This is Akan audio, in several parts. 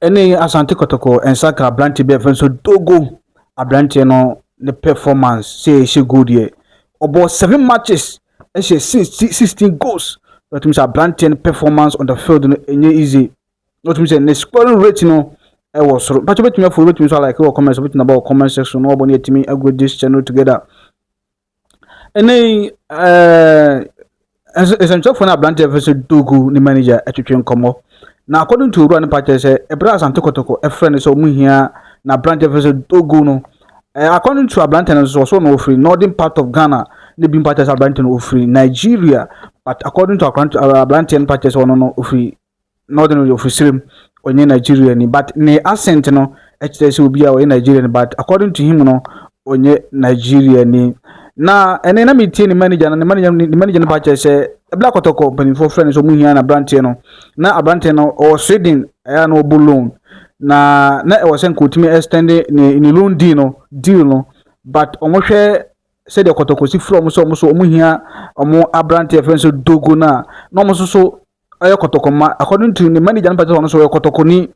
Any Asante Kotoko and Saka Ablanti be so Dogo Ablanti no the performance say she good here. About 7 matches and she 16 goals. That means Ablanti performance on the field and easy. Not means the scoring rate no. I was so but you bet me for me so like comments about comment section no bonnet me I go this channel together. Any essential for Ablanti versus Dogo the manager at you come. Now, according to Rwanda Party, say Ebra Asante Kotoko, a friend so mu here na branch versus Dogo no. According to Ablanten is also no free northern part of Ghana, the being parties Ablanten no free Nigeria, but according to Ablanten parties no free northern free Srim or Nigeria ni, but ne accent no HTS will be our Nigerian, but according to him no onye Nigeria ni. Na ene na meeting the manager party say Black Kotoko company for friends so mu here na branch no. Na Ablanten no or trading no balloon. Na e was saying could me extend in loan deal no but almost said the Kotoko si from so here Ablanti friends Dogo na no so Kotoko ma according to the manager person so Kotoko ni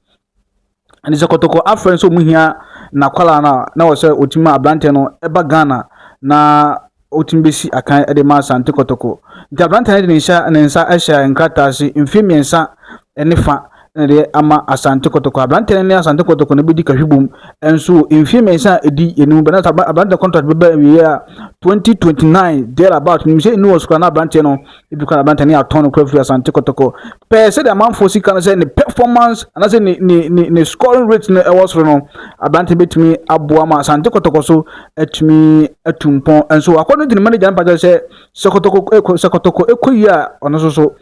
and is a Kotoko friends so here na kwala na was say Otima Ablanti no eba Ghana na Otimbesi akan e de ma Asante Kotoko the Ablanti ni sha esha nkrata si mfimiensa enifa ne ama Asante Kotoko Ablanti ne Asante Kotoko ne bedi kahwibum enso mfimiensa edi enu bana Ablanti contract be year 2029 there about me say no was na Ablanti no ebi kana Ablanti ne aton no free Asante Kotoko per say the man for sika na say ne performance and say ne scoring rate ne e was no Ablanti betimi aboa ma Asante Kotoko so etumi atumpon enso according to the manager na say Kotoko ekoyia ono so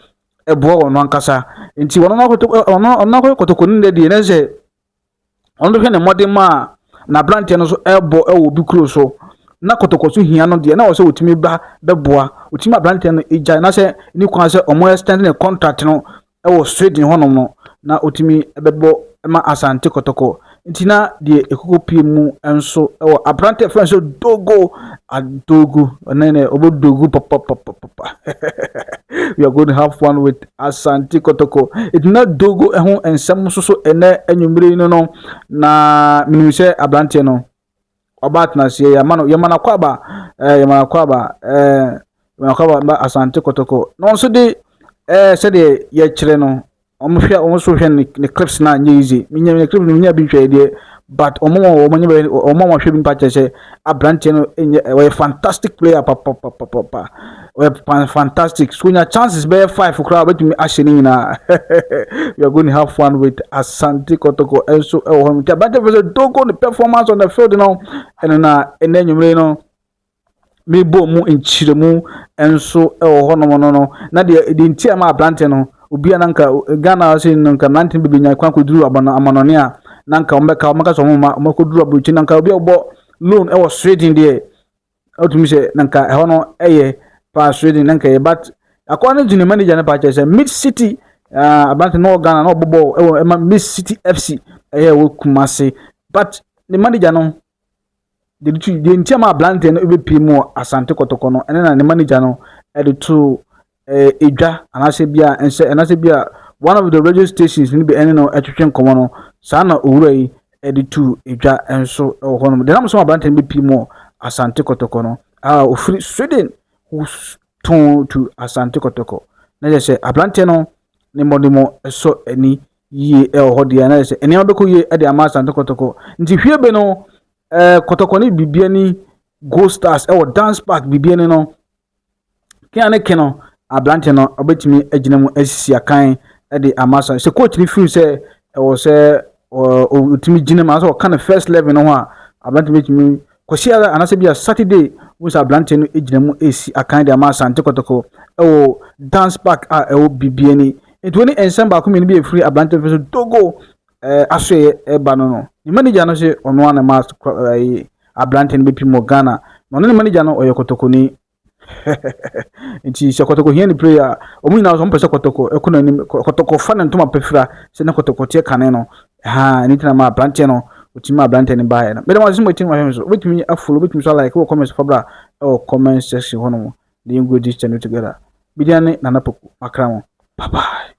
eboa wono ankasa nti wono na Kotoko ne de ne say ono hwe ne modern ma na Ablanti no so ebo e wo bi kuro so na Kotoko so hia no de na wo se otimi ba beboa otimi Ablanti no ejai na say ni kwan say omo extend the contract no e wo straight in honom no na otimi bebo ma Asante Kotoko nti na de ekoko pie mu enso e wo Ablanti friends so Dogo adogo nene obo Dogo papa we are going to have fun with Asante Kotoko. It not Dogo ehun ensem so ene enwumre no na minu se Ablanti no obat na se yamana kwaba ba Asante Kotoko no so de se de ye kire no omo so hwe ne clips na nye easy minya clips no minya bi hwe de but omo hwe bi pa che Ablanti no we fantastic player papa we fantastic so nya chances be 5 crowd bet me ashini na we are going to have fun with Asante Kotoko also Ablanti versus Dogo the performance on the field no and na enenwumre no me bo mu nchiremu enso hono no na de ntia ma Ablanti no obi ananka Ghana say nka 19 bibenya kwan koduru amanone a nanka omeka so mo koduru abuchi nanka obi obo loan e was trading there otumi say nanka e hono eye pass trading nanka but according to the manager na pa say Mid City Ablanti no Ghana no bobo e Mid City FC wo Kumasi but the manager no the ntiama Ablanti no ebe pimo Asante Kotoko no ene na the manager no e the two edwa anase bia one of the radio stations ni be ene no atwetwe nkomo no saa na owura yi editu edwa enso hono de nam so Ablanti be pimo Asante Kotoko no ofri Sweden who turn to Asante Kotoko na je say Ablanti no ne modimo so eni yi hodi na je say eni obeko yi e de ama Asante Kotoko nti hwebe no Kotoko ni bibia ni Go Stars dance park bibia ni no kiane keno Ablanti no obetimi agina mu asisi akan e de amasa se coach ni feel say say otimi gina ma so kan first level no ho a Ablanti betimi kwasiara anase bia Saturday wo sa Ablanti no agina mu esi akan de amasa Asante Kotoko dance park bibia ni etwoni ensemble ko mi ni bi free Ablanti versus Dogo asoye eba no ni manager no se ono ana ma Ablanti ni bepi mo Ghana no ni manager no Kotoko ni nti se Kotoko hia ni player omu ina so mpese Kotoko ekuna ni Kotoko fa na ntoma pefra se na Kotoko tie kane no ni tina ma Ablanti no utima Ablanti ni bae na me dem azimo tin wa hemso betimi afolo betimi so like wo comment fabra comment section hono de ngo dis channel together bidiane na napoku makra mo bye bye.